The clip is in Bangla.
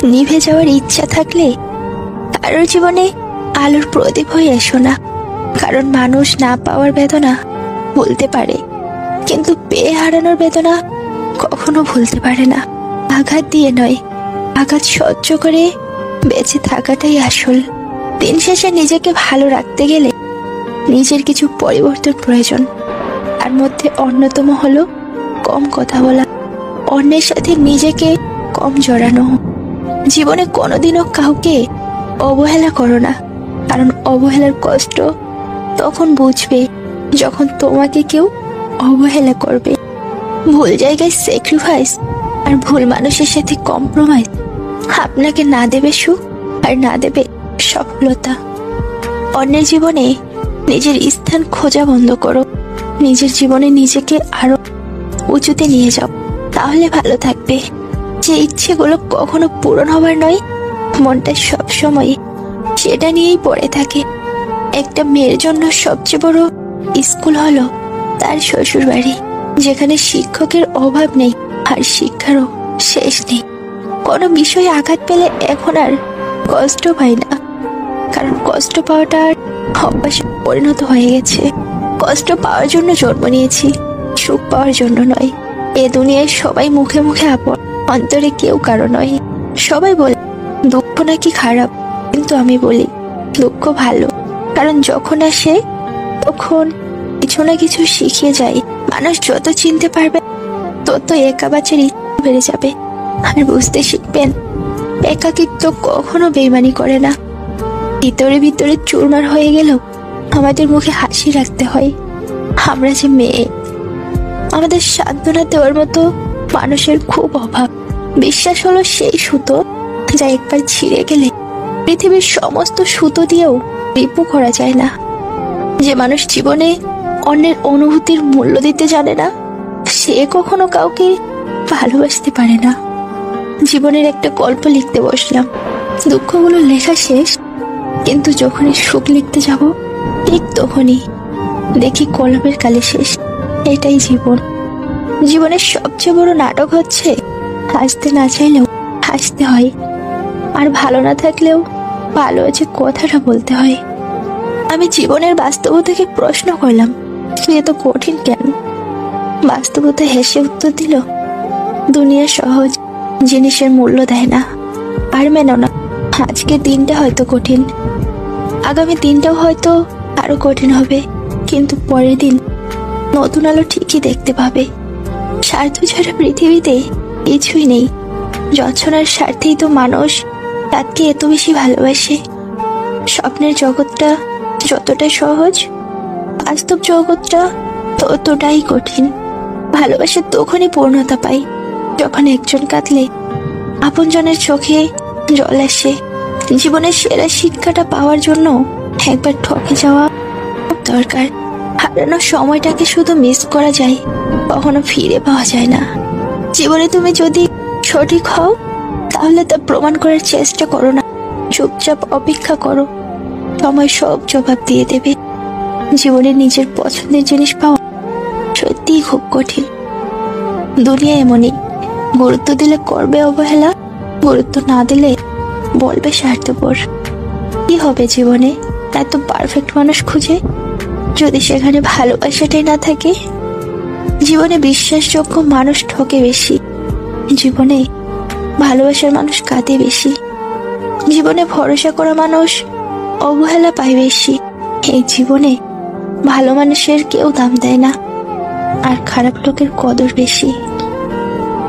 নিভে যাওয়ার ইচ্ছা থাকলে কারোর জীবনে আলোর প্রদীপ হয়ে এসো না। কারণ মানুষ না পাওয়ার বেদনা ভুলতে পারে, কিন্তু পেয়ে হারানোর বেদনা কখনো ভুলতে পারে না। আঘাত দিয়ে নয়, আঘাত সহ্য করে বেঁচে থাকাটাই আসল। দিন শেষে নিজেকে ভালো রাখতে গেলে নিজের কিছু পরিবর্তন প্রয়োজন। তার মধ্যে অন্যতম হলো কম কথা বলা, অন্যের সাথে নিজেকে কম জড়ানো। জীবনে কোনোদিনও কাউকে অবহেলা করো না, কারণ অবহেলার কষ্ট তখন বুঝবে যখন তোমাকে কেউ অবহেলা করবে। ভুল জায়গায় স্যাক্রিফাইস আর ভুল মানুষের সাথে কম্প্রোমাইজ আপনাকে না দেবে সুখ আর না দেবে সফলতা। অন্যের জীবনে নিজের স্থান খোঁজা বন্ধ করো, নিজের জীবনে নিজেকে আরো উঁচুতে নিয়ে যাও, তাহলে ভালো থাকবে। যে ইচ্ছেগুলো কখনো পূরণ হবার নয়, মনটা সবসময় সেটা নিয়েই পড়ে থাকে। একটা মেয়ের জন্য সবচেয়ে বড় স্কুল হলো তার শ্বশুর বাড়ি, যেখানে শিক্ষকের অভাব নেই আর শিক্ষারও শেষ নেই। কোনো বিষয়ে আঘাত পেলে এখন আর কষ্ট পাই না, কারণ কষ্ট পাওয়াটা আর অভ্যাসে পরিণত হয়ে গেছে। কষ্ট পাওয়ার জন্য জন্ম নিয়েছি, সুখ পাওয়ার জন্য নয়। এ দুনিয়ায় সবাই মুখে মুখে আপন, অন্তরে কেউ কারো নয়। সবাই বলে দুঃখ নাকি খারাপ, কিন্তু আমি বলি দুঃখ ভালো, কারণ যখন আসে তখন কিছু না কিছু শিখিয়ে যায়। মানুষ যত চিনতে পারবে তত একা বাঁচার ইচ্ছা বেড়ে যাবে, আর বুঝতে শিখবেন একাকিত্ব কখনো বেইমানি করে না। ভিতরে ভিতরে চুরমার হয়ে গেলেও আমাদের মুখে হাসি রাখতে হয়। আমরা যে মেয়ে, আমাদের সান্ত্বনা দেওয়ার মতো মানুষের খুব অভাব। বিশ্বাস হলো সেই সুতো যা একবার ছিঁড়ে গেলে পৃথিবীর সমস্ত সুতো দিয়েও রিপু করা যায় না। যে মানুষ জীবনে অন্যের অনুভূতির মূল্য দিতে জানে না, সে কখনো কাউকে ভালোবাসতে পারে না। জীবনের একটা গল্প লিখতে বসলাম, দুঃখগুলো লেখা শেষ, কিন্তু যখনই সুখ লিখতে যাব ঠিক তখনই দেখি কলমের কালি শেষ। এটাই জীবন। জীবনের সবচেয়ে বড় নাটক হচ্ছে হাসতে না চাইলেও হাসতে হয়, আর ভালো না থাকলেও ভালো আছে কথাটা বলতে হয়। আমি জীবনের বাস্তবতাকে প্রশ্ন করলাম, তুই এত কঠিন কেন? বাস্তবতা হেসে উত্তর দিল, দুনিয়া সহজ জিনিসের মূল্য দেয় না। আর মেনো না, আজকের দিনটা হয়তো কঠিন, আগামী দিনটাও হয়তো আরো কঠিন হবে, কিন্তু পরের দিন নতুন আলো ঠিকই দেখতে পাবে। স্বার্থ ছাড়া পৃথিবীতে কিছুই নেই। যন্ত্রণার স্বার্থেই তো মানুষ তাকে এত বেশি ভালোবাসে। স্বপ্নের জগৎটা যতটা সহজ, বাস্তব জগৎটা ততটাই কঠিন। ভালোবাসা তখনই পূর্ণতা পায় যখন একজন কাঁদলে আপনজনের চোখে জল আসে। জীবনের সেরা শিক্ষাটা পাওয়ার জন্য একবার ঠকে যাওয়া খুব দরকার। হারানোর সময়টাকে শুধু মিস করা যায়, কখনো ফিরে পাওয়া যায় না। জীবনে তুমি যদি সঠিক হও তাহলে তা প্রমাণ করার চেষ্টা করো না, চুপচাপ অপেক্ষা করো, সময় সব জবাব দিয়ে দেবে। জীবনে নিজের পছন্দের জিনিস পাওয়া সত্যিই খুব কঠিন। দুনিয়া এমনই, গুরুত্ব দিলে করবে অবহেলা, গুরুত্ব না দিলে বলবে স্বার্থপর। কি হবে জীবনে এত পারফেক্ট মানুষ খুঁজে, যদি সেখানে ভালোবাসাটাই না থাকে? জীবনে বিশ্বাসযোগ্য মানুষ ঠকে বেশি, জীবনে ভালোবাসার মানুষ কাঁদে বেশি। জীবনে ভরসা করা মানুষ অবহেলা পায় বেশি। এই জীবনে ভালো মানুষের কেউ দাম দেয় না, আর খারাপ লোকের কদর বেশি।